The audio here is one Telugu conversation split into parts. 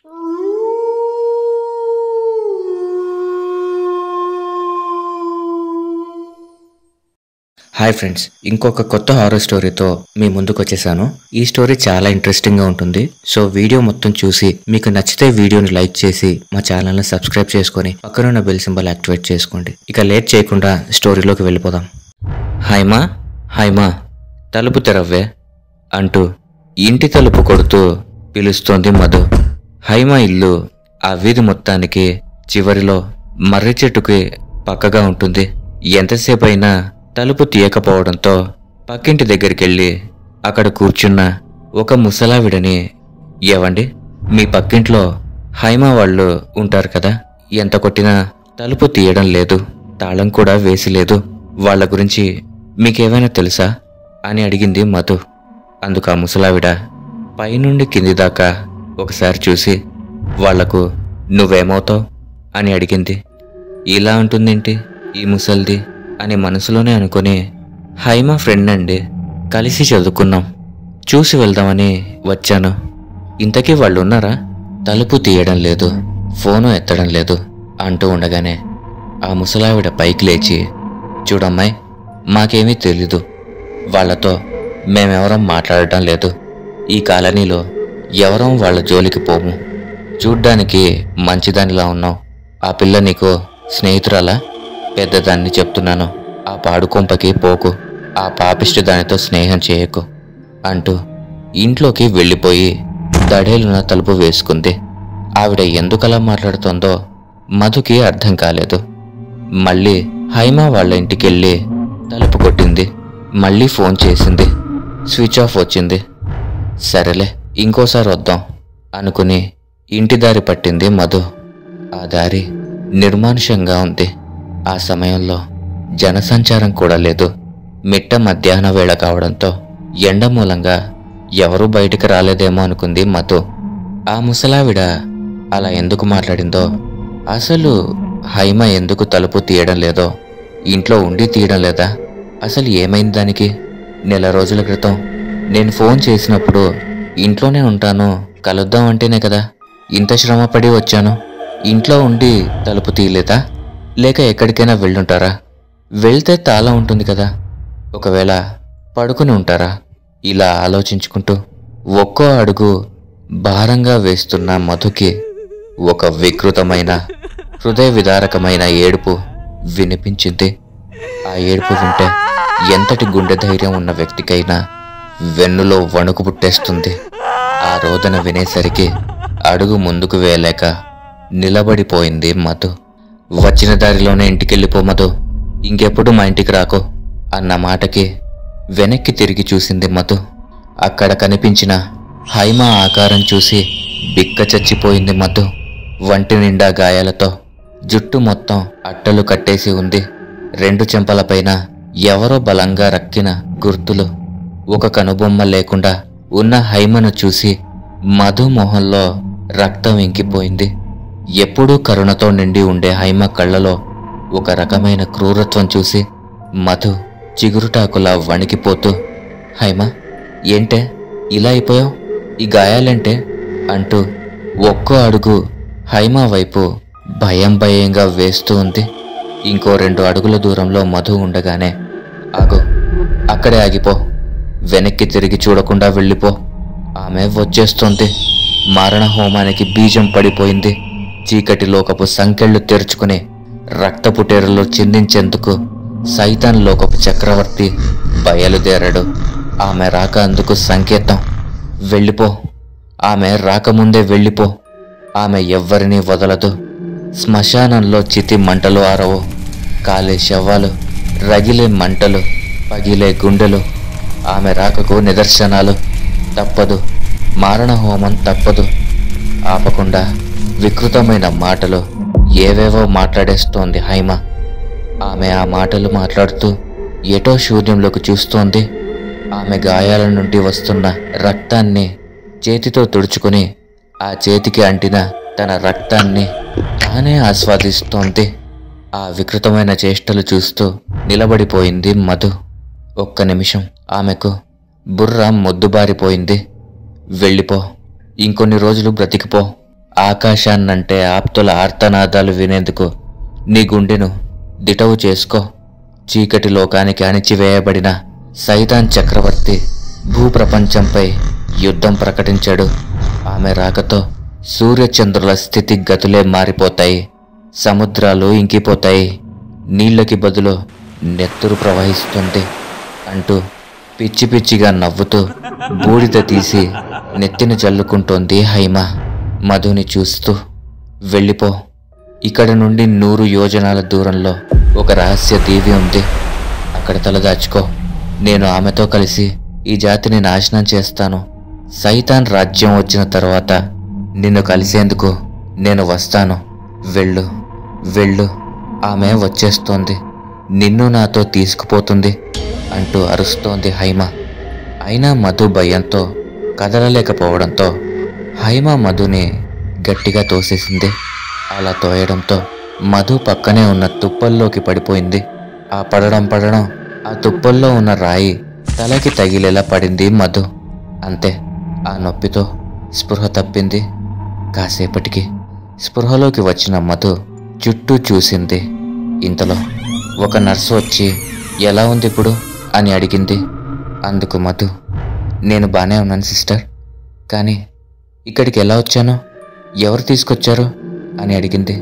హాయ్ ఫ్రెండ్స్, ఇంకొక కొత్త హారర్ స్టోరీతో మీ ముందుకు వచ్చేసాను. ఈ స్టోరీ చాలా ఇంట్రెస్టింగ్ గా ఉంటుంది. సో వీడియో మొత్తం చూసి మీకు నచ్చితే వీడియోని లైక్ చేసి మా ఛానల్ని సబ్స్క్రైబ్ చేసుకొని పక్కనున్న బెల్ సింబల్ యాక్టివేట్ చేసుకోండి. ఇక లేట్ చేయకుండా స్టోరీలోకి వెళ్ళిపోదాం. హైమా, హైమా, తలుపు తెరవ్వే అంటూ ఇంటి తలుపు కొడుతూ పిలుస్తోంది మధు. హైమా ఇల్లు ఆ వీధి మొత్తానికి చివరిలో మర్రి చెట్టుకి పక్కగా ఉంటుంది. ఎంతసేపు అయినా తలుపు తీయకపోవడంతో పక్కింటి దగ్గరికెళ్ళి అక్కడ కూర్చున్న ఒక ముసలావిడని, ఏవండి, మీ పక్కింట్లో హైమా వాళ్ళు ఉంటారు కదా, ఎంత కొట్టినా తలుపు తీయడం లేదు, తాళం కూడా వేసిలేదు, వాళ్ళ గురించి మీకేమైనా తెలుసా అని అడిగింది మధు. అందుకు ఆ ముసలావిడ పైనుండి కింది దాకా ఒకసారి చూసి వాళ్లకు నువ్వేమవుతావు అని అడిగింది. ఇలా అంటుందేంటి ఈ ముసల్ది అని మనసులోనే అనుకుని, హైమా ఫ్రెండ్ అండి, కలిసి చదువుకున్నాం, చూసి వెళ్దామని వచ్చాను. ఇంతకీ వాళ్ళు ఉన్నారా? తలుపు తీయడం లేదు, ఫోను ఎత్తడం లేదు అంటూ ఉండగానే ఆ ముసలావిడ పైకి లేచి, చూడమ్మాయి, మాకేమీ తెలీదు, వాళ్లతో మేమెవరం మాట్లాడటం లేదు, ఈ కాలనీలో ఎవరం వాళ్ళ జోలికి పోము, చూడ్డానికి మంచిదానిలా ఉన్నావు, ఆ పిల్ల నీకు స్నేహితురాలా? పెద్దదాన్ని చెప్తున్నాను, ఆ పాడుకొంపకి పోకు, ఆ పాపిష్టి దానితో స్నేహం చేయకు అంటూ ఇంట్లోకి వెళ్ళిపోయి దడేలున తలుపు వేసుకుంది. ఆవిడ ఎందుకలా మాట్లాడుతోందో మధుకి అర్థం కాలేదు. మళ్ళీ హైమా వాళ్ళ ఇంటికెళ్ళి తలుపు కొట్టింది. మళ్ళీ ఫోన్ చేసింది, స్విచ్ ఆఫ్ వచ్చింది. సరేలే, ఇంకోసారి వద్దాం అనుకుని ఇంటి దారి పట్టింది మధు. ఆ దారి నిర్మానుషంగా ఉంది. ఆ సమయంలో జనసంచారం కూడా లేదు. మిట్ట మధ్యాహ్న వేళ కావడంతో ఎండ మూలంగా ఎవరూ బయటికి రాలేదేమో అనుకుంది మధు. ఆ ముసలావిడ అలా ఎందుకు మాట్లాడిందో, అసలు హైమా ఎందుకు తలుపు తీయడం లేదో, ఇంట్లో ఉండి తీయడం లేదా, అసలు ఏమైంది దానికి? నెల రోజుల క్రితం నేను ఫోన్ చేసినప్పుడు ఇంట్లోనే ఉంటాను, కలుద్దాం అంటేనే కదా ఇంత శ్రమపడి వచ్చాను, ఇంట్లో ఉండి తలుపు తీయలేదా? లేక ఎక్కడికైనా వెళ్ళుంటారా? వెళ్తే తాళం ఉంటుంది కదా, ఒకవేళ పడుకుని ఉంటారా? ఇలా ఆలోచించుకుంటూ ఒక్కో అడుగు భారంగా వేస్తున్న మధుకి ఒక వికృతమైన హృదయ విదారకమైన ఏడుపు వినిపించింది. ఆ ఏడుపు వింటే ఎంతటి గుండె ధైర్యం ఉన్న వ్యక్తికైనా వెన్నులో వణుకు పుట్టేస్తుంది. ఆ రోదన వినేసరికి అడుగు ముందుకు వేయలేక నిలబడిపోయింది మధు. వచ్చిన దారిలోనే ఇంటికెళ్ళిపో మధు, ఇంకెప్పుడు మా ఇంటికి రాకో అన్న మాటకి వెనక్కి తిరిగి చూసింది మధు. అక్కడ కనిపించిన హైమా ఆకారం చూసి బిక్క చచ్చిపోయింది మధు. వంటి నిండా గాయాలతో జుట్టు మొత్తం అట్టలు కట్టేసి ఉంది. రెండు చెంపలపైన ఎవరో బలంగా రక్కిన గుర్తులు. ఒక కనుబొమ్మ లేకుండా ఉన్న హైమను చూసి మధు మొహంలో రక్తం ఇంకిపోయింది. ఎప్పుడూ కరుణతో నిండి ఉండే హైమ కళ్ళలో ఒక రకమైన క్రూరత్వం చూసి మధు చిగురుటాకులా వణికిపోతూ, హైమా, ఏంటే ఇలా అయిపోయావు, ఈ గాయాలంటే అంటూ ఒక్కో అడుగు హైమా వైపు భయంగా వేస్తూ ఉంది. ఇంకో 2 అడుగుల దూరంలో మధు ఉండగానే, ఆగు, అక్కడే ఆగిపో, వెనక్కి తిరిగి చూడకుండా వెళ్ళిపో, ఆమె వచ్చేస్తోంది, మారణ హోమానికి బీజం పడిపోయింది, చీకటిలోకపు సంకెళ్ళు తెరుచుకుని రక్తపుటేరులో చిందించేందుకు సైతాన్ లోకపు చక్రవర్తి బయలుదేరాడు. ఆమె రాక అందుకు సంకేతం. వెళ్ళిపో, ఆమె రాకముందే వెళ్ళిపో, ఆమె ఎవ్వరినీ వదలదు. శ్మశానంలో చితి మంటలు ఆరవు, కాలే శవాలు, రగిలే మంటలు, పగిలే గుండెలు, ఆమె రాకకు నిదర్శనాలు. తప్పదు, మారణ హోమం తప్పదు. ఆపకుండా వికృతమైన మాటలు ఏవేవో మాట్లాడేస్తోంది హైమా. ఆమె ఆ మాటలు మాట్లాడుతూ ఎటో శూన్యంలోకి చూస్తోంది. ఆమె గాయాల నుండి వస్తున్న రక్తాన్ని చేతితో తుడుచుకుని ఆ చేతికి అంటిన తన రక్తాన్ని తానే ఆస్వాదిస్తోంది. ఆ వికృతమైన చేష్టలు చూస్తూ నిలబడిపోయింది మధు. ఒక్క నిమిషం ఆమెకు బుర్ర మొద్దుబారిపోయింది. వెళ్ళిపో, ఇంకొన్ని రోజులు బ్రతికిపో ఆకాశాన్నంటే ఆప్తుల ఆర్తనాదాలు వినేందుకు నీ గుండెను దిటవు చేసుకో. చీకటి లోకానికి అణిచివేయబడిన సైతాన్ చక్రవర్తి భూప్రపంచంపై యుద్ధం ప్రకటించాడు. ఆమె రాకతో సూర్యచంద్రుల స్థితిగతులే మారిపోతాయి. సముద్రాలు ఇంకిపోతాయి. నీళ్ళకి బదులు నెత్తురు ప్రవహిస్తుంది అంటూ పిచ్చి పిచ్చిగా నవ్వుతూ బూడిద తీసి నెత్తిన చల్లుకుంటోంది హైమ మధుని చూస్తూ. వెళ్ళిపో. ఇక్కడ నుండి 100 యోజనాల దూరంలో ఒక రహస్య దీవి ఉంది. అక్కడ తలదాచుకో. నేను ఆమెతో కలిసి ఈ జాతిని నాశనం చేస్తాను. సైతాన్ రాజ్యం వచ్చిన తర్వాత నిన్ను కలిసేందుకు నేను వస్తాను. వెళ్ళు, వెళ్ళు. ఆమె వచ్చేస్తోంది. నిన్ను నాతో తీసుకుపోతుంది అంటూ అరుస్తోంది హైమ. అయినా మధు భయంతో కదలలేకపోవడంతో హైమ మధుని గట్టిగా తోసేసింది. అలా తోయడంతో మధు పక్కనే ఉన్న తుప్పల్లోకి పడిపోయింది. ఆ పడడం ఆ తుప్పల్లో ఉన్న రాయి తలకి తగిలేలా పడింది మధు. అంతే. ఆ నొప్పితో స్పృహ తప్పింది. కాసేపటికి స్పృహలోకి వచ్చిన మధు చుట్టూ చూసింది. ఇంతలో ఒక నర్సు వచ్చి ఎలా ఉంది ఇప్పుడు అని అడిగింది. అందుకు మధు, నేను బానే ఉన్నాను సిస్టర్, కానీ ఇక్కడికి ఎలా వచ్చాను, ఎవరు తీసుకొచ్చారు అని అడిగింది.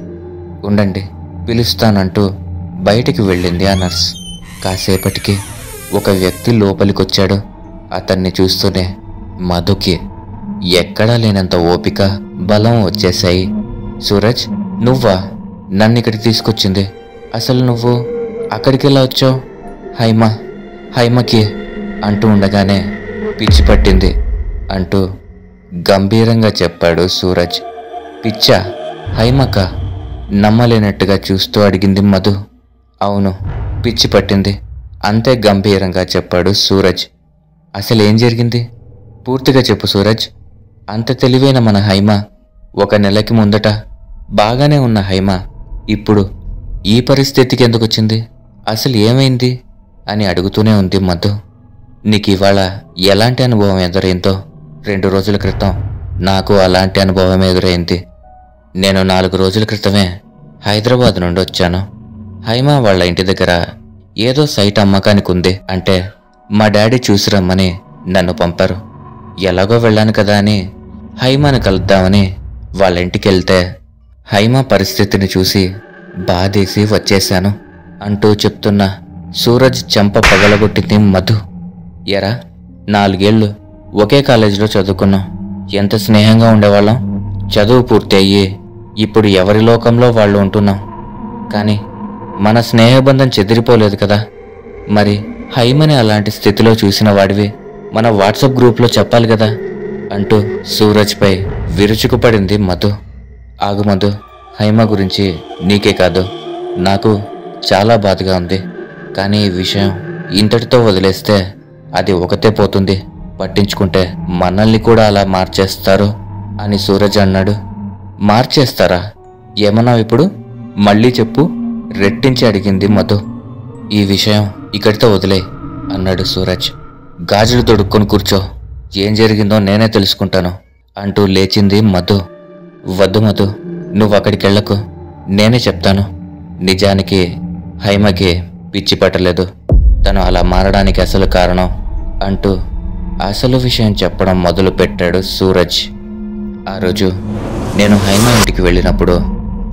ఉండండి పిలుస్తానంటూ బయటికి వెళ్ళింది ఆ నర్స్. కాసేపటికి ఒక వ్యక్తి లోపలికొచ్చాడు. అతన్ని చూస్తూనే మధుకి ఎక్కడా లేనంత ఓపిక, బలం వచ్చేశాయి. సూరజ్, నువ్వా నన్ను ఇక్కడికి తీసుకొచ్చింది? అసలు నువ్వు అక్కడికి ఎలా వచ్చావు? హైమకి అంటూ ఉండగానే పిచ్చి పట్టింది అంటూ గంభీరంగా చెప్పాడు సూరజ్. పిచ్చా? హైమక? నమ్మలేనట్టుగా చూస్తూ అడిగింది మధు. అవును, పిచ్చి పట్టింది, అంతే గంభీరంగా చెప్పాడు సూరజ్. అసలు ఏం జరిగింది పూర్తిగా చెప్పు సూరజ్. అంత తెలివైన మన హైమ 1 నెలకి ముందట బాగానే ఉన్న హైమ ఇప్పుడు ఈ పరిస్థితికి ఎందుకు వచ్చింది? అసలు ఏమైంది అని అడుగుతూనే ఉంది మధు. నీకు ఇవాళ ఎలాంటి అనుభవం ఎదురైందో 2 రోజుల క్రితం నాకు అలాంటి అనుభవం ఎదురైంది. నేను 4 రోజుల క్రితమే హైదరాబాద్ నుండి వచ్చాను. హైమ వాళ్ళ ఇంటి దగ్గర ఏదో సైట్ అమ్మకానికి ఉంది అంటే మా డాడీ చూసి రమ్మని నన్ను పంపారు. ఎలాగో వెళ్ళాను కదా అని హైమను కలుద్దామని వాళ్ళ ఇంటికి వెళ్తే హైమ పరిస్థితిని చూసి బాధేసి వచ్చేశాను అంటూ చెప్తున్న సూరజ్ చెంప పగలగొట్టింది మధు. ఎరా, 4 ఏళ్ళు ఒకే కాలేజీలో చదువుకున్నాం. ఎంత స్నేహంగా ఉండేవాళ్ళం. చదువు పూర్తి అయ్యి ఇప్పుడు ఎవరి లోకంలో వాళ్ళు ఉంటున్నాం. కానీ మన స్నేహబంధం చెదిరిపోలేదు కదా. మరి హైమని అలాంటి స్థితిలో చూసిన వాడివి మన వాట్సాప్ గ్రూప్లో చెప్పాలి కదా అంటూ సూరజ్పై విరుచుకుపడింది మధు. ఆగు మధు, హైమ గురించి నీకే కాదు నాకు చాలా బాధగా ఉంది. కానీ ఈ విషయం ఇంతటితో వదిలేస్తే అది ఒకతే పోతుంది. పట్టించుకుంటే మనల్ని కూడా అలా మార్చేస్తారు అని సూరజ్ అన్నాడు. మార్చేస్తారా? ఏమన్నావు ఇప్పుడు? మళ్ళీ చెప్పు రెట్టించి అడిగింది మధు. ఈ విషయం ఇక్కడితో వదిలే అన్నాడు సూరజ్. గాజులు తొడుక్కొని కూర్చో, ఏం జరిగిందో నేనే తెలుసుకుంటాను అంటూ లేచింది మధు. వద్దు మధు, నువ్వు అక్కడికి వెళ్ళకు, నేనే చెప్తాను. నిజానికి హైమకి పిచ్చి పట్టలేదు. తను అలా మారడానికి అసలు కారణం అంటూ అసలు విషయం చెప్పడం మొదలు పెట్టాడు సూరజ్. ఆ రోజు నేను హైమ ఇంటికి వెళ్ళినప్పుడు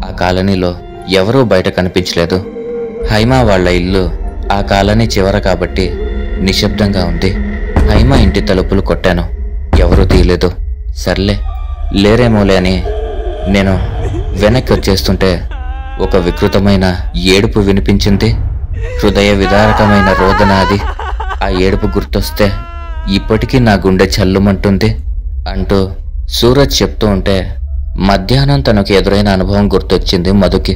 ఆ కాలనీలో ఎవరూ బయట కనిపించలేదు. హైమ వాళ్ళ ఇల్లు ఆ కాలనీ చివర కాబట్టి నిశ్శబ్దంగా ఉంది. హైమ ఇంటి తలుపులు కొట్టాను, ఎవరూ తీయలేదు. సర్లే లేరేమోలే అని నేను వెనక్కి వచ్చేస్తుంటే ఒక వికృతమైన ఏడుపు వినిపించింది. హృదయ విదారకమైన రోదన అది. ఆ ఏడుపు గుర్తొస్తే ఇప్పటికీ నా గుండె చల్లుమంటుంది అంటూ సూరజ్ చెప్తూ ఉంటే మధ్యాహ్నం తనకు ఎదురైన అనుభవం గుర్తొచ్చింది మధుకి.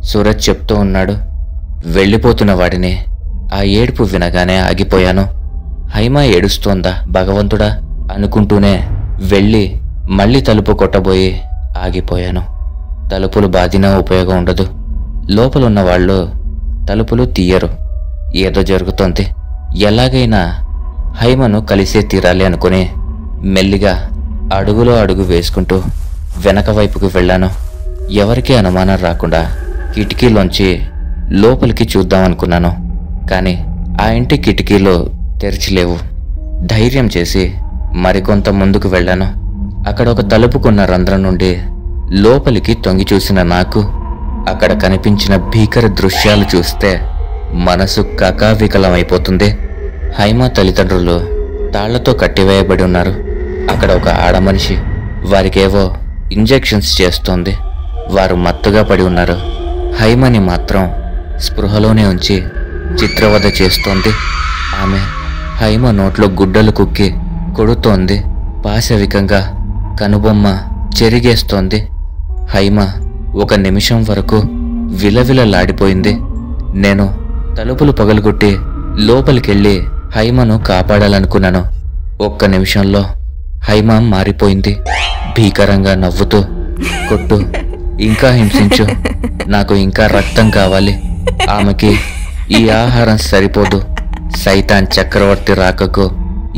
సూరజ్ చెప్తూ ఉన్నాడు, వెళ్ళిపోతున్న వాడిని ఆ ఏడుపు వినగానే ఆగిపోయాను. హైమ ఏడుస్తోందా భగవంతుడా అనుకుంటూనే వెళ్ళి మళ్ళీ తలుపు కొట్టబోయి ఆగిపోయాను. తలుపులు బాధినా ఉపయోగం ఉండదు. లోపలున్న వాళ్ళు తలుపులు తీయరు. ఏదో జరుగుతోంది. ఎలాగైనా హైమను కలిసే తీరాలి అనుకుని మెల్లిగా అడుగులో అడుగు వేసుకుంటూ వెనక వైపుకి వెళ్ళాను. ఎవరికీ అనుమానం రాకుండా కిటికీలోంచి లోపలికి చూద్దామనుకున్నాను. కానీ ఆ ఇంటి కిటికీలు తెరిచిలేవు. ధైర్యం చేసి మరికొంత ముందుకు వెళ్ళాను. అక్కడ ఒక తలుపుకున్న రంధ్రం నుండి లోపలికి తొంగి చూసిన నాకు అక్కడ కనిపించిన భీకర దృశ్యాలు చూస్తే మనసు కకావికలమైపోతుంది. హైమ తల్లిదండ్రులు తాళ్లతో కట్టివేయబడి ఉన్నారు. అక్కడ ఒక ఆడమనిషి వారికేవో ఇంజెక్షన్స్ చేస్తోంది. వారు మత్తుగా పడి ఉన్నారు. హైమని మాత్రం స్పృహలోనే ఉంచి చిత్రవధ చేస్తోంది. ఆమె హైమ నోట్లో గుడ్డలు కుక్కి కొడుతోంది. పాశవికంగా కనుబొమ్మ చెరిగేస్తోంది. హైమ ఒక నిమిషం వరకు విలవిలలాడిపోయింది. నేను తలుపులు పగలగొట్టి లోపలికెళ్ళి హైమను కాపాడాలనుకున్నాను. ఒక్క నిమిషంలో హైమ మారిపోయింది. భీకరంగా నవ్వుతూ, కొట్టు, ఇంకా హింసించు, నాకు ఇంకా రక్తం కావాలి, ఆమెకి ఈ ఆహారం సరిపోదు, సైతాన్ చక్రవర్తి రాకకు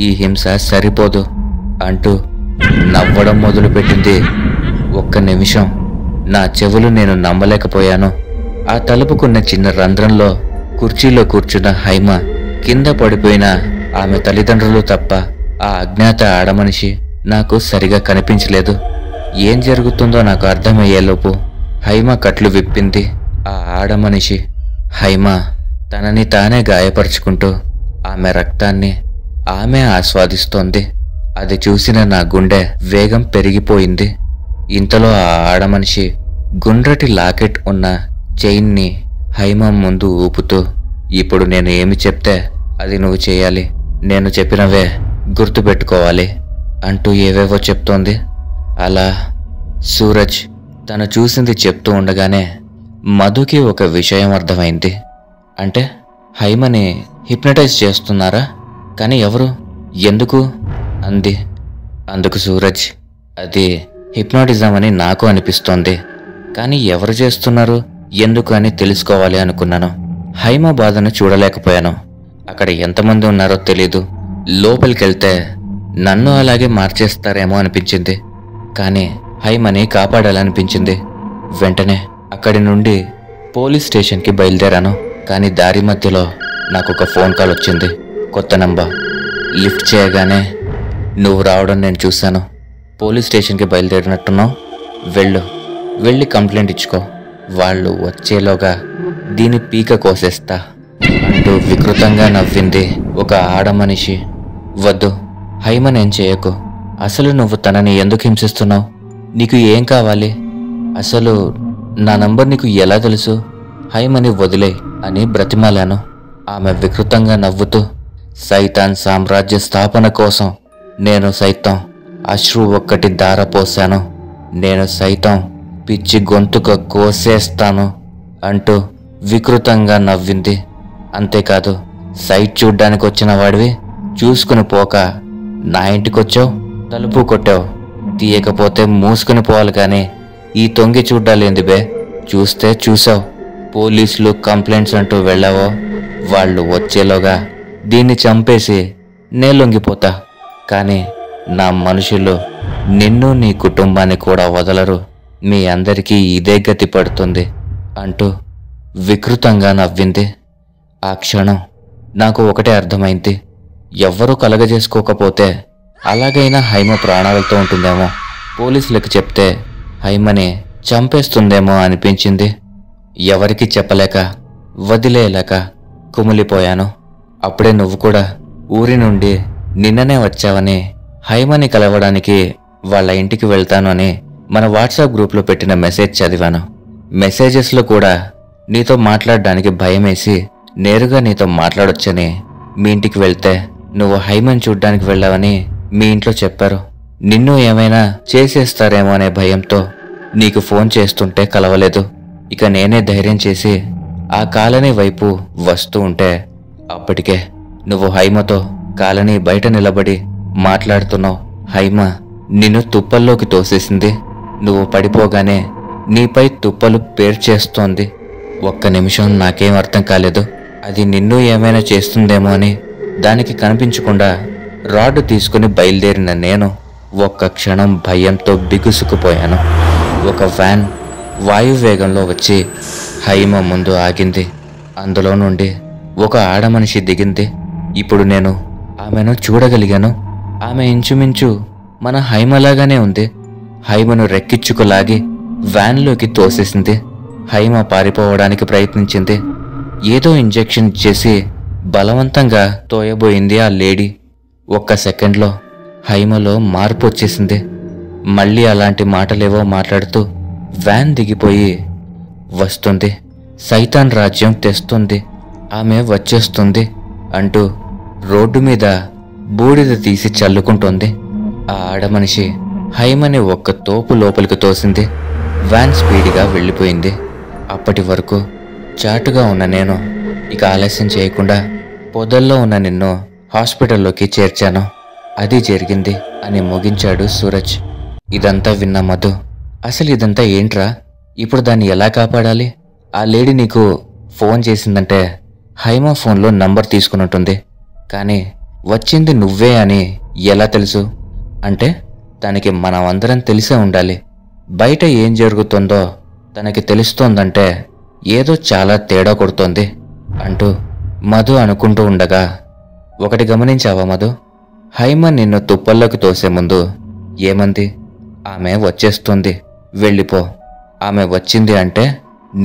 ఈ హింస సరిపోదు అంటూ నవ్వడం మొదలుపెట్టింది. ఒక్క నిమిషం నా చెవులు నేను నమ్మలేకపోయాను. ఆ తలుపుకున్న చిన్న రంధ్రంలో కుర్చీలో కూర్చున్న హైమ, కింద పడిపోయిన ఆమె తల్లిదండ్రులు తప్ప ఆ అజ్ఞాత ఆడమనిషి నాకు సరిగా కనిపించలేదు. ఏం జరుగుతుందో నాకు అర్థమయ్యేలోపు హైమ కట్లు విప్పింది. ఆ ఆడమనిషి హైమ తనని తానే గాయపరుచుకుంటూ ఆమె రక్తాన్ని ఆమె ఆస్వాదిస్తోంది. అది చూసిన నా గుండె వేగం పెరిగిపోయింది. ఇంతలో ఆ ఆడమనిషి గుండ్రటి లాకెట్ ఉన్న చైన్ని హైమ ముందు ఊపుతూ, ఇప్పుడు నేను ఏమి చెప్తే అది నువ్వు చేయాలి, నేను చెప్పినవే గుర్తుపెట్టుకోవాలి అంటూ ఏవేవో చెప్తోంది. అలా సూరజ్ తను చూసింది చెప్తూ ఉండగానే మధుకి ఒక విషయం అర్థమైంది. అంటే హైమని హిప్నటైజ్ చేస్తున్నారా? కానీ ఎవరు, ఎందుకు అంది. అందుకు సూరజ్, అది హిప్నాటిజం అని నాకు అనిపిస్తోంది, కానీ ఎవరు చేస్తున్నారు, ఎందుకు అని తెలుసుకోవాలి అనుకున్నాను. హైమ బాధను చూడలేకపోయాను. అక్కడ ఎంతమంది ఉన్నారో తెలీదు. లోపలికెళ్తే నన్ను అలాగే మార్చేస్తారేమో అనిపించింది. కానీ హైమని కాపాడాలనిపించింది. వెంటనే అక్కడి నుండి పోలీస్ స్టేషన్కి బయలుదేరాను. కానీ దారి మధ్యలో నాకు ఒక ఫోన్ కాల్ వచ్చింది. కొత్త నంబర్. లిఫ్ట్ చేయగానే, నువ్వు రావడం నేను చూశాను, పోలీస్ స్టేషన్కి బయలుదేరినట్టున్నావు, వెళ్ళి కంప్లైంట్ ఇచ్చుకో, వాళ్ళు వచ్చేలోగా దీని పీక కోసేస్తా అంటూ వికృతంగా నవ్వింది ఒక ఆడమనిషి. వద్దు, హైమనేం చేయకు, అసలు నువ్వు తనని ఎందుకు హింసిస్తున్నావు, నీకు ఏం కావాలి, అసలు నా నంబర్ నీకు ఎలా తెలుసు, హైమని వదిలే అని బ్రతిమాలాను. ఆమె వికృతంగా నవ్వుతూ, సైతాన్ సామ్రాజ్య స్థాపన కోసం నేను సైతం అశ్రు ఒక్కటి ధారపోశాను, నేను సైతం పిచ్చి గొంతుక కోసేస్తాను అంటూ వికృతంగా నవ్వింది. అంతేకాదు, సైట్ చూడ్డానికి వచ్చిన వాడివి చూసుకుని పోక నా ఇంటికొచ్చావు, తలుపు కొట్టావు, తీయకపోతే మూసుకుని పోవాలి, కానీ ఈ తొంగి చూడ్డాలేంది బే, చూస్తే చూసావు, పోలీసులు కంప్లైంట్స్ అంటూ వెళ్ళావో, వాళ్ళు వచ్చేలోగా దీన్ని చంపేసి నే లొంగిపోతా, కానీ నా మనుషులు నిన్ను నీ కుటుంబాన్ని కూడా వదలరు, మీ అందరికీ ఇదే గతి పడుతుంది అంటూ వికృతంగా నవ్వింది. ఆ క్షణం నాకు ఒకటే అర్థమైంది, ఎవ్వరూ కలగజేసుకోకపోతే అలాగైనా హైమ ప్రాణాలతో ఉంటుందేమో, పోలీసులకు చెప్తే హైమని చంపేస్తుందేమో అనిపించింది. ఎవరికి చెప్పలేక వదిలేయలేక కుమిలిపోయాను. అప్పుడే నువ్వు కూడా ఊరి నుండి నిన్ననే వచ్చావని, హైమని కలవడానికి వాళ్ళ ఇంటికి వెళ్తాను అని మన వాట్సాప్ గ్రూప్లో పెట్టిన మెసేజ్ చదివాను. మెసేజెస్లో కూడా నీతో మాట్లాడడానికి భయమేసి నేరుగా నీతో మాట్లాడొచ్చని, మీ ఇంటికి వెళ్తే నువ్వు హైమని చూడ్డానికి వెళ్ళావని మీ ఇంట్లో చెప్పారు. నిన్ను ఏమైనా చేసేస్తారేమో అనే భయంతో నీకు ఫోన్ చేస్తుంటే కలవలేదు. ఇక నేనే ధైర్యం చేసి ఆ కాలనీ వైపు వస్తూ ఉంటే అప్పటికే నువ్వు హైమతో కాలనీ బయట నిలబడి మాట్లాడుతున్నావు. హైమ నిన్ను తుప్పల్లోకి తోసేసింది. నువ్వు పడిపోగానే నీపై తుప్పలు పేర్చేస్తోంది. ఒక్క నిమిషం నాకేం అర్థం కాలేదు. అది నిన్ను ఏమైనా చేస్తుందేమో అని దానికి కనిపించకుండా రాడ్డు తీసుకుని బయలుదేరిన నేను ఒక్క క్షణం భయంతో బిగుసుకుపోయాను. ఒక వ్యాన్ వాయువేగంలో వచ్చి హైమ ముందు ఆగింది. అందులో నుండి ఒక ఆడమనిషి దిగింది. ఇప్పుడు నేను ఆమెను చూడగలిగాను. ఆమె ఇంచుమించు మన హైమలాగానే ఉంది. హైమను రెక్కించుకులాగి వ్యాన్లోకి తోసేసింది. హైమ పారిపోవడానికి ప్రయత్నించింది. ఏదో ఇంజెక్షన్ ఇచ్చేసి బలవంతంగా తోయబోయింది ఆ లేడీ. ఒక్క సెకండ్లో హైమలో మార్పు వచ్చేసింది. మళ్ళీ అలాంటి మాటలేవో మాట్లాడుతూ వ్యాన్ దిగిపోయి వస్తుంది. సైతాన్ రాజ్యం తెస్తుంది, ఆమె వచ్చేస్తుంది అంటూ రోడ్డు మీద బూడిద తీసి చల్లుకుంటోంది. ఆ ఆడమనిషి హైమని ఒక్క తోపు లోపలికి తోసింది. వ్యాన్ స్పీడ్గా వెళ్ళిపోయింది. అప్పటి వరకు చాటుగా ఉన్న నేను ఇక ఆలస్యం చేయకుండా పొదల్లో ఉన్న నిన్ను హాస్పిటల్లోకి చేర్చాను. అది జరిగింది అని ముగించాడు సూరజ్. ఇదంతా విన్న మధు, అసలు ఇదంతా ఏంట్రా? ఇప్పుడు దాన్ని ఎలా కాపాడాలి? ఆ లేడీ నీకు ఫోన్ చేసిందంటే హైమా ఫోన్లో నంబర్ తీసుకున్నట్టుంది. కానీ వచ్చింది నువ్వే అని ఎలా తెలుసు? అంటే తనకి మనమందరం తెలిసే ఉండాలి. బయట ఏం జరుగుతుందో తనకి తెలుస్తోందంటే ఏదో చాలా తేడా కొడుతోంది అంటూ మధు అనుకుంటూ ఉండగా, ఒకటి గమనించావా మధు? హైమ నిన్ను తుప్పల్లోకి తోసే ముందు ఏమంది? ఆమె వచ్చేస్తుంది, వెళ్ళిపో. ఆమె వచ్చింది అంటే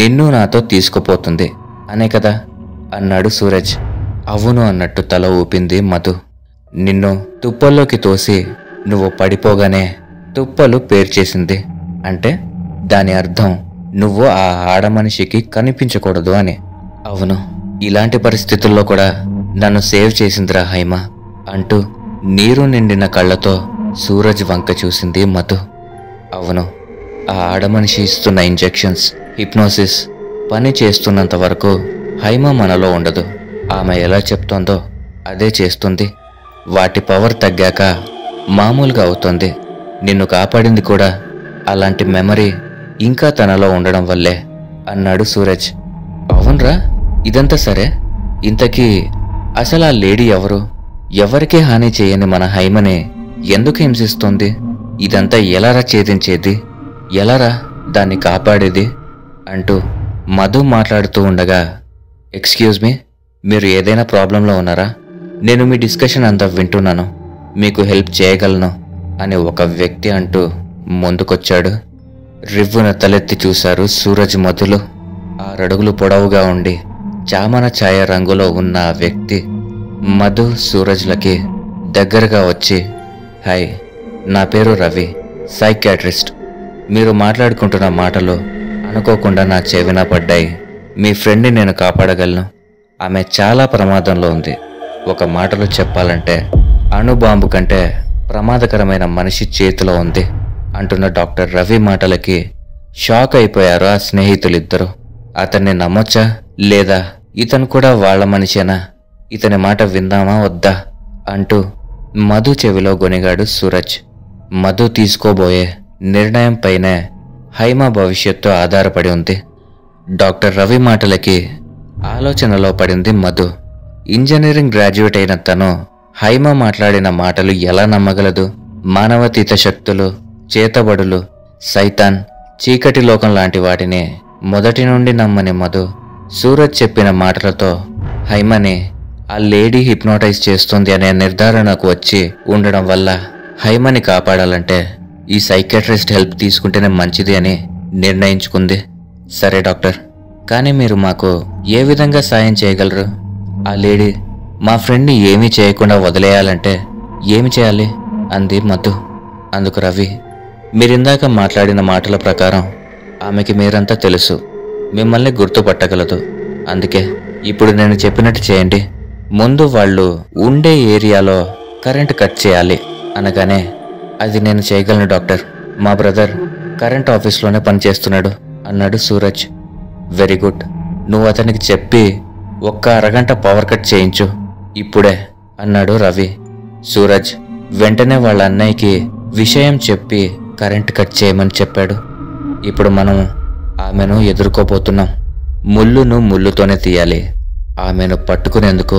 నిన్ను నాతో తీసుకుపోతుంది అనే కదా అన్నాడు సూరజ్. అవును అన్నట్టు తల ఊపింది మధు. నిన్ను తుప్పల్లోకి తోసి నువ్వు పడిపోగానే తుప్పలు పేర్చేసింది అంటే దాని అర్థం నువ్వు ఆ ఆడమనిషికి కనిపించకూడదు అని. అవును, ఇలాంటి పరిస్థితుల్లో కూడా నన్ను సేవ్ చేసిందిరా హైమ అంటూ నీరు నిండిన కళ్ళతో సూరజ్ వంక చూసింది మధు. అవును, ఆ ఆడమనిషి ఇస్తున్న ఇంజెక్షన్స్, హిప్నోసిస్ పని చేస్తున్నంత వరకు హైమ మనలో ఉండదు. ఆమె ఎలా చెప్తోందో అదే చేస్తుంది. వాటి పవర్ తగ్గాక మామూలుగా అవుతుంది. నిన్ను కాపాడింది కూడా అలాంటి మెమరీ ఇంకా తనలో ఉండడం వల్లే అన్నాడు సూరజ్. అవునరా, ఇదంతా సరే. ఇంతకీ అసలు ఆ లేడీ ఎవరు? ఎవరికీ హాని చేయని మన హైమని ఎందుకు హింసిస్తోంది? ఇదంతా ఎలారా ఛేదించేది? ఎలారా దాన్ని కాపాడేది అంటూ మధు మాట్లాడుతూ ఉండగా, ఎక్స్క్యూజ్ మీ, మీరు ఏదైనా ప్రాబ్లంలో ఉన్నారా? నేను మీ డిస్కషన్ అంతా వింటున్నాను, మీకు హెల్ప్ చేయగలను అని ఒక వ్యక్తి అంటూ ముందుకొచ్చాడు. రివ్వున తలెత్తి చూశారు సూరజ్ మధులు. 6 అడుగులు పొడవుగా ఉండి చామన ఛాయ రంగులో ఉన్న ఆ వ్యక్తి మధు సూరజ్లకి దగ్గరగా వచ్చి, హాయ్, నా పేరు రవి, సైకియాట్రిస్ట్. మీరు మాట్లాడుకుంటున్న మాటలు అనుకోకుండా నా చెవిన పడ్డాయి. మీ ఫ్రెండ్ని నేను కాపాడగలను. ఆమె చాలా ప్రమాదంలో ఉంది. ఒక మాటలో చెప్పాలంటే అణుబాంబు కంటే ప్రమాదకరమైన మనిషి చేతిలో ఉంది అంటున్న డాక్టర్ రవి మాటలకి షాక్ అయిపోయారు ఆ స్నేహితులిద్దరూ. అతన్ని నమ్మొచ్చా లేదా, ఇతను కూడా వాళ్ళ మనిషేనా, ఇతని మాట విందామా వద్దా అంటూ మధు చెవిలో గొనిగాడు సూరజ్. మధు తీసుకోబోయే నిర్ణయం పైనే హైమ భవిష్యత్తు ఆధారపడి ఉంది. డాక్టర్ రవి మాటలకి ఆలోచనలో పడింది మధు. ఇంజనీరింగ్ గ్రాడ్యుయేట్ అయిన తను హైమ మాట్లాడిన మాటలు ఎలా నమ్మగలదు? మానవతీత శక్తులు, చేతబడులు, సైతాన్, చీకటి లోకం లాంటి వాటిని మొదటి నుండి నమ్మని మధు సూరజ్ చెప్పిన మాటలతో హైమని ఆ లేడీ హిప్నోటైజ్ చేస్తుంది అనే నిర్ధారణకు వచ్చి ఉండడం వల్ల హైమని కాపాడాలంటే ఈ సైకియాట్రిస్ట్ హెల్ప్ తీసుకుంటేనే మంచిది అని నిర్ణయించుకుంది. సరే డాక్టర్, కానీ మీరు మాకు ఏ విధంగా సాయం చేయగలరు? ఆ లేడీ మా ఫ్రెండ్ని ఏమీ చేయకుండా వదిలేయాలంటే ఏమి చేయాలి అంది మధు. అందుకు రవి, మీరిందాక మాట్లాడిన మాటల ప్రకారం ఆమెకి మీరంతా తెలుసు, మిమ్మల్ని గుర్తుపట్టగలదు. అందుకే ఇప్పుడు నేను చెప్పినట్టు చేయండి. ముందు వాళ్ళు ఉండే ఏరియాలో కరెంట్ కట్ చేయాలి అనగానే, అది నేను చేయగలను డాక్టర్, మా బ్రదర్ కరెంట్ ఆఫీస్లోనే పనిచేస్తున్నాడు అన్నాడు సూరజ్. వెరీ గుడ్, నువ్వు అతనికి చెప్పి ఒక్క అరగంట పవర్ కట్ చేయించు ఇప్పుడే అన్నాడు రవి. సూరజ్ వెంటనే వాళ్ళ అన్నయ్యకి విషయం చెప్పి కరెంట్ కట్ చేయమని చెప్పాడు. ఇప్పుడు మనం ఆమెను ఎదుర్కోబోతున్నాం. ముళ్ళును ముళ్ళుతోనే తీయాలి. ఆమెను పట్టుకునేందుకు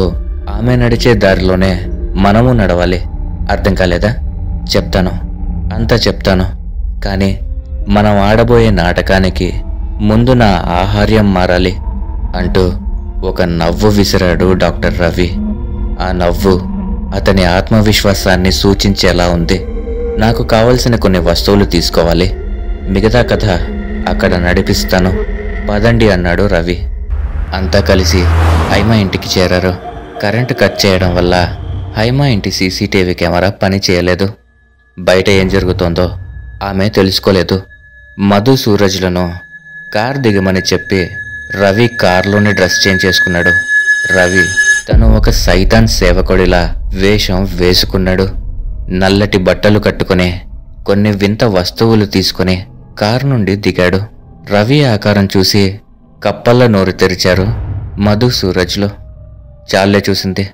ఆమె నడిచే దారిలోనే మనము నడవాలి. అర్థం కాలేదా? చెప్తాను. అంతా చెప్తాను. కానీ మనం ఆడబోయే నాటకానికి ముందు నా ఆహార్యం మారాలి అంటూ ఒక నవ్వు విసిరాడు డాక్టర్ రవి. ఆ నవ్వు అతని ఆత్మవిశ్వాసాన్ని సూచించేలా ఉంది. నాకు కావలసిన కొన్ని వస్తువులు తీసుకోవాలి, మిగతా కథ అక్కడ నడిపిస్తాను, పదండి అన్నాడు రవి. అంతా కలిసి హైమా ఇంటికి చేరారు. కరెంటు కట్ చేయడం వల్ల హైమా ఇంటి సీసీటీవీ కెమెరా పని చేయలేదు. బయట ఏం జరుగుతోందో ఆమె తెలుసుకోలేదు. మధు, సూరజ్లను కార్ దిగమని చెప్పి రవి కార్లోనే డ్రెస్ చేంజ్ చేసుకున్నాడు. రవి తను ఒక సైతాన్ సేవకుడిలా వేషం వేసుకున్నాడు. నల్లటి బట్టలు కట్టుకుని కొన్ని వింత వస్తువులు తీసుకుని కారు నుండి దిగాడు. రవి ఆకారం చూసి కప్పల్ల నోరు తెరిచారు మధు, సూరజ్లు. చాలే చూసింది,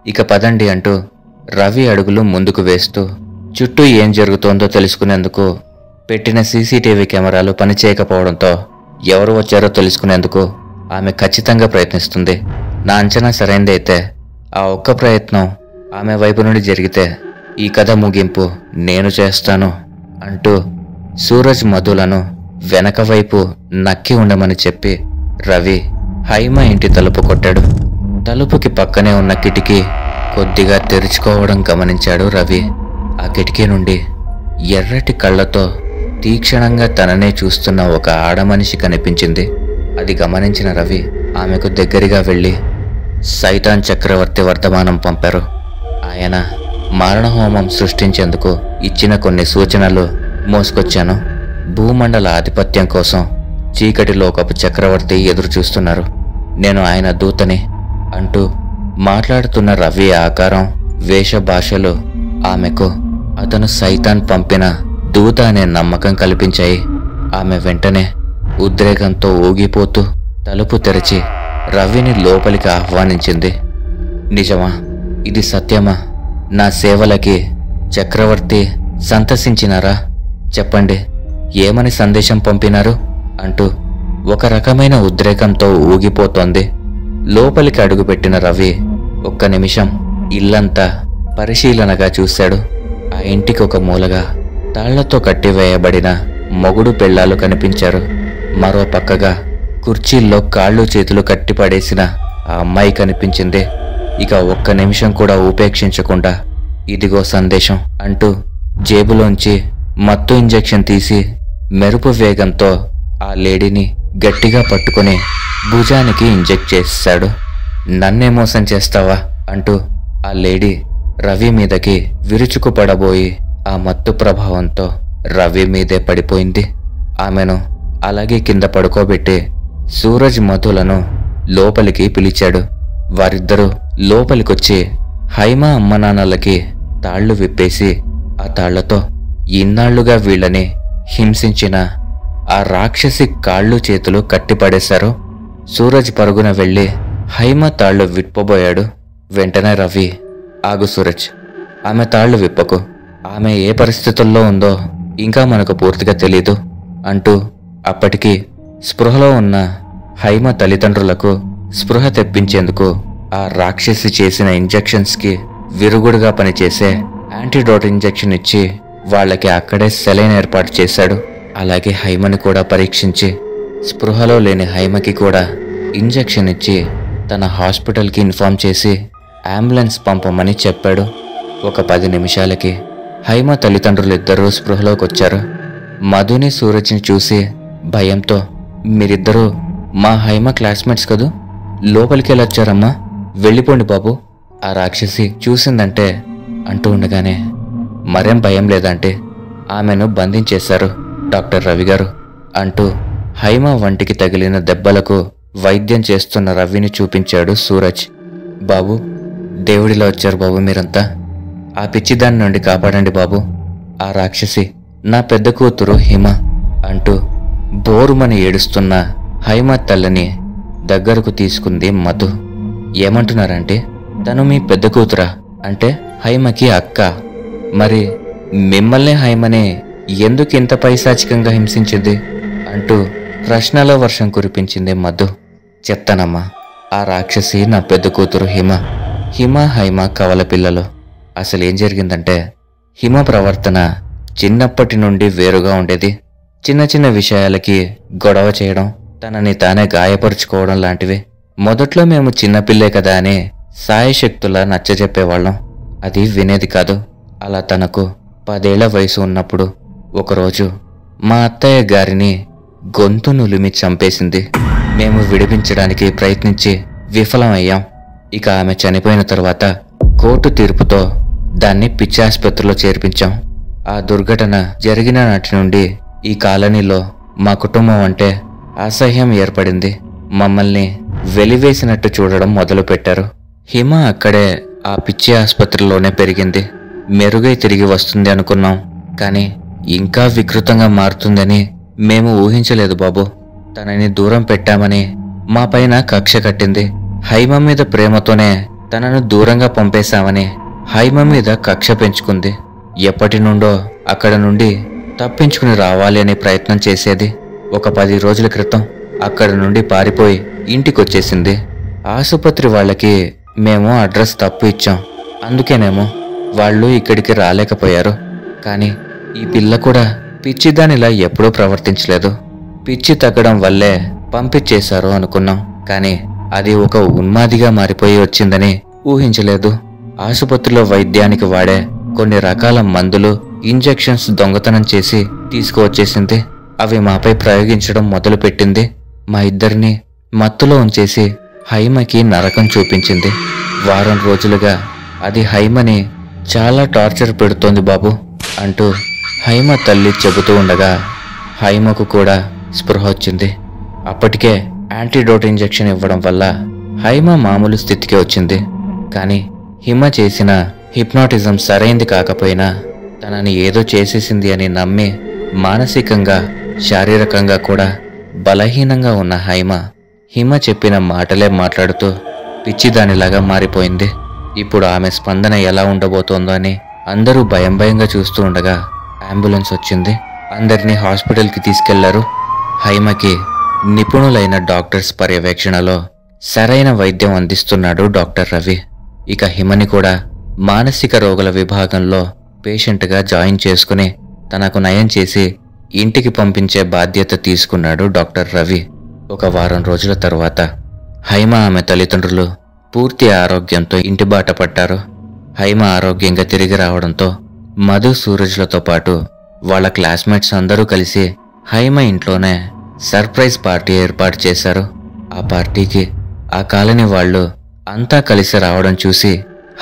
ఇక పదండి అంటూ రవి అడుగులు ముందుకు వేస్తూ చుట్టూ ఏం జరుగుతోందో తెలుసుకునేందుకు పెట్టిన సీసీటీవీ కెమెరాలు పనిచేయకపోవడంతో ఎవరు వచ్చారో తెలుసుకునేందుకు ఆమె ఖచ్చితంగా ప్రయత్నిస్తుంది. నా అంచనా సరైందైతే ఆ ఒక్క ప్రయత్నం ఆమె వైపు నుండి జరిగితే ఈ కథ ముగింపు నేను చేస్తాను అంటూ సూరజ్, మధులను వెనక వైపు నక్కి ఉండమని చెప్పి రవి హైమా ఇంటి తలుపు కొట్టాడు. తలుపుకి పక్కనే ఉన్న కిటికీ కొద్దిగా తెరుచుకోవడం గమనించాడు రవి. ఆ కిటికీ నుండి ఎర్రటి కళ్ళతో తీక్షణంగా తననే చూస్తున్న ఒక ఆడమనిషి కనిపించింది. అది గమనించిన రవి ఆమెకు దగ్గరగా వెళ్ళి సైతాన్ చక్రవర్తి వర్తమానం పంపారు. ఆయన మారణహోమం సృష్టించేందుకు ఇచ్చిన కొన్ని సూచనలు మోసుకొచ్చాను. భూమండల ఆధిపత్యం కోసం చీకటిలోకపు చక్రవర్తి ఎదురు చూస్తున్నారు. నేను ఆయన దూతని అంటూ మాట్లాడుతున్న రవి ఆకారం, వేషభాషలు ఆమెకు అతను సైతాన్ పంపిన దూత అనే నమ్మకం కల్పించాయి. ఆమె వెంటనే ఉద్రేకంతో ఊగిపోతూ తలుపు తెరిచి రవిని లోపలికి ఆహ్వానించింది. నిజమా? ఇది సత్యమా? నా సేవలకి చక్రవర్తి సంతసించినారా? చెప్పండి, ఏమని సందేశం పంపినారు అంటూ ఒక రకమైన ఉద్రేకంతో ఊగిపోతోంది. లోపలికి అడుగుపెట్టిన రవి ఒక్క నిమిషం ఇల్లంతా పరిశీలనగా చూశాడు. ఆ ఇంటికి ఒక మూలగా తాళ్లతో కట్టివేయబడిన మొగుడు పెళ్ళాలు కనిపించారు. మరో పక్కగా కుర్చీల్లో కాళ్ళు చేతులు కట్టిపడేసిన ఆ అమ్మాయి కనిపించింది. ఇక ఒక్క నిమిషం కూడా ఉపేక్షించకుండా ఇదిగో సందేశం అంటూ జేబులోంచి మత్తు ఇంజెక్షన్ తీసి మెరుపు వేగంతో ఆ లేడీని గట్టిగా పట్టుకుని భుజానికి ఇంజెక్ట్ చేశాడు. నన్నే మోసం చేస్తావా అంటూ ఆ లేడీ రవి మీదకి విరుచుకుపడబోయి ఆ మత్తు ప్రభావంతో రవి మీదే పడిపోయింది. ఆమెను అలాగే కింద పడుకోబెట్టి సూరజ్, మధులను లోపలికి పిలిచాడు. వారిద్దరూ లోపలికొచ్చి హైమా అమ్మనాన్నలకి తాళ్లు విప్పేసి ఆ తాళ్లతో ఇన్నాళ్లుగా వీళ్ళని హింసించిన ఆ రాక్షసి కాళ్ళు చేతులు కట్టిపడేశారు. సూరజ్ పరుగున వెళ్ళి హైమా తాళ్లు విప్పబోయాడు. వెంటనే రవి, ఆగు సూరజ్, ఆమె తాళ్లు విప్పకు, ఆమె ఏ పరిస్థితుల్లో ఉందో ఇంకా మనకు పూర్తిగా తెలీదు అంటూ అప్పటికి స్పృహలో ఉన్న హైమా తల్లిదండ్రులకు స్పృహ తెప్పించేందుకు ఆ రాక్షసి చేసిన ఇంజెక్షన్స్కి విరుగుడుగా పనిచేసే యాంటీడోట్ ఇంజెక్షన్ ఇచ్చి వాళ్ళకి అక్కడే సెలైన్ ఏర్పాటు చేశాడు. అలాగే హైమని కూడా పరీక్షించి స్పృహలో లేని హైమకి కూడా ఇంజెక్షన్ ఇచ్చి తన హాస్పిటల్కి ఇన్ఫార్మ్ చేసి అంబులెన్స్ పంపమని చెప్పాడు. ఒక 10 నిమిషాలకి హైమ తల్లిదండ్రులిద్దరూ స్పృహలోకి వచ్చారు. మధుని, సూరజ్ని చూసి భయంతో, మీరిద్దరూ మా హైమ క్లాస్మేట్స్ కదూ, లోపలికి వెళ్ళొచ్చారమ్మా, వెళ్ళిపోండి బాబు, ఆ రాక్షసి చూసిందంటే అంటూ ఉండగానే మరేం భయం లేదంటే ఆమెను బంధించేశారు డాక్టర్ రవి గారు అంటూ హైమ వంటికి తగిలిన దెబ్బలకు వైద్యం చేస్తున్న రవిని చూపించాడు సూరజ్. బాబు, దేవుడిలో వచ్చారు బాబు మీరంతా, ఆ పిచ్చిదాని నుండి కాపాడండి బాబు, ఆ రాక్షసి నా పెద్ద కూతురు హిమ అంటూ బోరుమని ఏడుస్తున్న హైమ తల్లిని దగ్గరకు తీసుకుంది మధు. ఏమంటున్నారంటే, తను మీ పెద్ద కూతురా? అంటే హైమకి అక్క. మరి మిమ్మల్ని హైమనే ఎందుకు ఇంత పైశాచికంగా హింసించింది అంటూ ప్రశ్నల వర్షం కురిపించింది మధు. చెప్తానమ్మా, ఆ రాక్షసి నా పెద్ద కూతురు హిమ. హిమ, హైమ కవల పిల్లలు. అసలు ఏం జరిగిందంటే, హిమ ప్రవర్తన చిన్నప్పటి నుండి వేరుగా ఉండేది. చిన్న చిన్న విషయాలకి గొడవ చేయడం, తనని తానే గాయపరుచుకోవడం లాంటివి. మొదట్లో మేము చిన్నపిల్లే కదా అని సాయశక్తులా నచ్చజెప్పేవాళ్ళం. అది వినేది కాదు. అలా తనకు 10 ఏళ్ల వయసు ఉన్నప్పుడు ఒకరోజు మా అత్తయ్య గారిని గొంతు నులిమి చంపేసింది. మేము విడిపించడానికి ప్రయత్నించి విఫలమయ్యాం. ఇక ఆమె చనిపోయిన తర్వాత కోర్టు తీర్పుతో దాన్ని పిచ్చాసుపత్రిలో చేర్పించాం. ఆ దుర్ఘటన జరిగిన నాటి నుండి ఈ కాలనీలో మా కుటుంబం అంటే అసహ్యం ఏర్పడింది. మమ్మల్ని వెలివేసినట్టు చూడడం మొదలుపెట్టారు. హిమ అక్కడే ఆ పిచ్చి ఆసుపత్రిలోనే పెరిగింది. మెరుగై తిరిగి వస్తుంది అనుకున్నాం, కానీ ఇంకా వికృతంగా మారుతుందని మేము ఊహించలేదు బాబు. తనని దూరం పెట్టామని మా పైన కక్ష కట్టింది. హైమ మీద ప్రేమతోనే తనను దూరంగా పంపేశామని హైమ మీద కక్ష పెంచుకుంది. ఎప్పటి నుండో అక్కడ నుండి తప్పించుకుని రావాలి అనే ప్రయత్నం చేసేది. ఒక 10 రోజుల క్రితం అక్కడ నుండి పారిపోయి ఇంటికొచ్చేసింది. ఆసుపత్రి వాళ్ళకి మేము అడ్రస్ తప్పు ఇచ్చాం, అందుకేనేమో వాళ్ళు ఇక్కడికి రాలేకపోయారు. కానీ ఈ పిల్ల కూడా పిచ్చిదానిలా ఎప్పుడూ ప్రవర్తించలేదు. పిచ్చి తగ్గడం వల్లే పంపించేశారు అనుకున్నాం, కానీ అది ఒక ఉన్మాదిగా మారిపోయి వచ్చిందని ఊహించలేదు. ఆసుపత్రిలో వైద్యానికి వాడే కొన్ని రకాల మందులు, ఇంజెక్షన్స్ దొంగతనం చేసి తీసుకువచ్చేసింది. అవి మాపై ప్రయోగించడం మొదలుపెట్టింది. మా ఇద్దరిని మత్తులో ఉంచేసి హైమకి నరకం చూపించింది. వారం రోజులుగా అది హైమని చాలా టార్చర్ పెడుతోంది బాబు అంటూ హైమ తల్లి చెబుతూ ఉండగా హైమకు కూడా స్పృహ వచ్చింది. అప్పటికే యాంటీడోట్ ఇంజెక్షన్ ఇవ్వడం వల్ల హైమ మామూలు స్థితికి వచ్చింది. కానీ హిమ చేసిన హిప్నాటిజం సరైంది కాకపోయినా తనని ఏదో చేసేసింది అని నమ్మి మానసికంగా, శారీరకంగా కూడా బలహీనంగా ఉన్న హిమ చెప్పిన మాటలే మాట్లాడుతూ పిచ్చిదానిలాగా మారిపోయింది. ఇప్పుడు ఆమె స్పందన ఎలా ఉండబోతోందో అని అందరూ భయంగా చూస్తూ ఉండగా అంబులెన్స్ వచ్చింది. అందరినీ హాస్పిటల్కి తీసుకెళ్లారు. హైమకి నిపుణులైన డాక్టర్స్ పర్యవేక్షణలో సరైన వైద్యం అందిస్తున్నాడు డాక్టర్ రవి. ఇక హిమని కూడా మానసిక రోగుల విభాగంలో పేషెంట్గా జాయిన్ చేసుకుని తనకు నయం చేసి ఇంటికి పంపించే బాధ్యత తీసుకున్నాడు డాక్టర్ రవి. ఒక వారం రోజుల తరువాత హైమ ఆమె తల్లిదండ్రులు పూర్తి ఆరోగ్యంతో ఇంటి బాట పట్టారు. హైమ ఆరోగ్యంగా తిరిగి రావడంతో మధు, సూరజ్లతో పాటు వాళ్ళ క్లాస్మేట్స్ అందరూ కలిసి హైమ ఇంట్లోనే సర్ప్రైజ్ పార్టీ ఏర్పాటు చేశారు. ఆ పార్టీకి ఆ కాలనీ వాళ్ళు అంతా కలిసి రావడం చూసి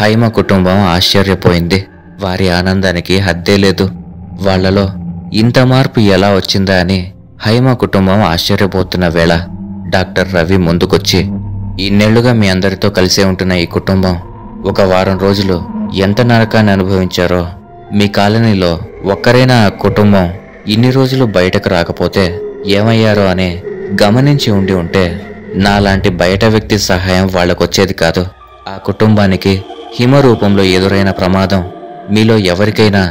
హైమ కుటుంబం ఆశ్చర్యపోయింది. వారి ఆనందానికి హద్దే లేదు. వాళ్లలో ఇంత మార్పు ఎలా వచ్చిందా అని హైమ కుటుంబం ఆశ్చర్యపోతున్న వేళ డాక్టర్ రవి ముందుకొచ్చి, ఇన్నేళ్లుగా మీ అందరితో కలిసే ఉంటున్న ఈ కుటుంబం ఒక వారం రోజులు ఎంత నరకాన్ని అనుభవించారో, మీ కాలనీలో ఒక్కరైనా ఆ కుటుంబం ఇన్ని రోజులు బయటకు రాకపోతే ఏమయ్యారో అని గమనించి ఉంటే నాలాంటి బయట వ్యక్తి సహాయం వాళ్ళకొచ్చేది కాదు. ఆ కుటుంబానికి హిమ రూపంలో ఎదురైన ప్రమాదం మీలో ఎవరికైనా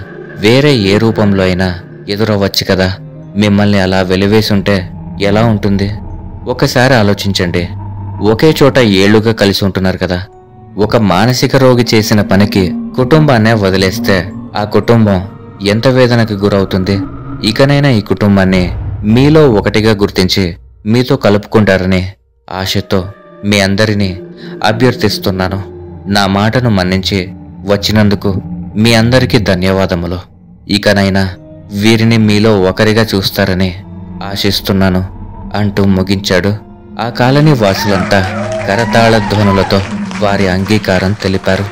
వేరే ఏ రూపంలో అయినా ఎదురవ్వచ్చు కదా. మిమ్మల్ని అలా వెలివేసుంటే ఎలా ఉంటుంది? ఒకసారి ఆలోచించండి. ఒకే చోట ఏళ్లుగా కలిసి ఉంటున్నారు కదా. ఒక మానసిక రోగి చేసిన పనికి కుటుంబాన్నే వదిలేస్తే ఆ కుటుంబం ఎంత వేదనకి గురవుతుంది? ఇకనైనా ఈ కుటుంబాన్ని మీలో ఒకటిగా గుర్తించి మీతో కలుపుకుంటారని ఆశతో మీ అందరినీ అభ్యర్థిస్తున్నాను. నా మాటను మన్నించి వచ్చినందుకు మీ అందరికీ ధన్యవాదములు. ఇకనైనా వీరిని మీలో ఒకరిగా చూస్తారని ఆశిస్తున్నాను అంటూ ముగించాడు. ఆ కాలనీ వాసులంతా కరతాళ ధ్వనులతో వారి అంగీకారం తెలిపారు.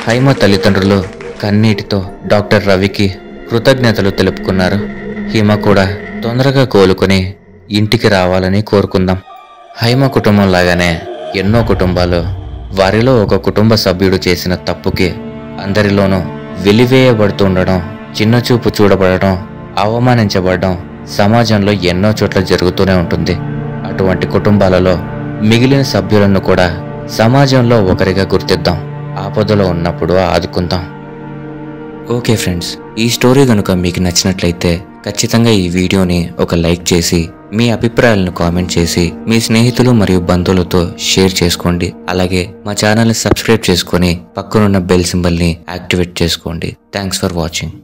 హైమ తల్లిదండ్రులు కన్నీటితో డాక్టర్ రవికి కృతజ్ఞతలు తెలుపుకున్నారు. హిమ కూడా తొందరగా కోలుకొని ఇంటికి రావాలని కోరుకుందాం. హైమ కుటుంబం లాగానే ఎన్నో కుటుంబాలు వారిలో ఒక కుటుంబ సభ్యుడు చేసిన తప్పుకి అందరిలోనూ వెలివేయబడుతుండడం, చిన్నచూపు చూడబడడం, అవమానించబడడం సమాజంలో ఎన్నో చోట్ల జరుగుతూనే ఉంటుంది. అటువంటి కుటుంబాలలో మిగిలిన సభ్యులను కూడా సమాజంలో ఒకరిగా గుర్తిద్దాం. ఆపదలో ఉన్నప్పుడు ఆదుకుందాం. ఓకే ఫ్రెండ్స్, ఈ స్టోరీ కనుక మీకు నచ్చినట్లయితే ఖచ్చితంగా ఈ వీడియోని ఒక లైక్ చేసి మీ అభిప్రాయాలను కామెంట్ చేసి మీ స్నేహితులు మరియు బంధువులతో షేర్ చేసుకోండి. అలాగే మా ఛానల్ని సబ్స్క్రైబ్ చేసుకొని పక్కనున్న బెల్ సింబల్ని యాక్టివేట్ చేసుకోండి. Thanks for watching.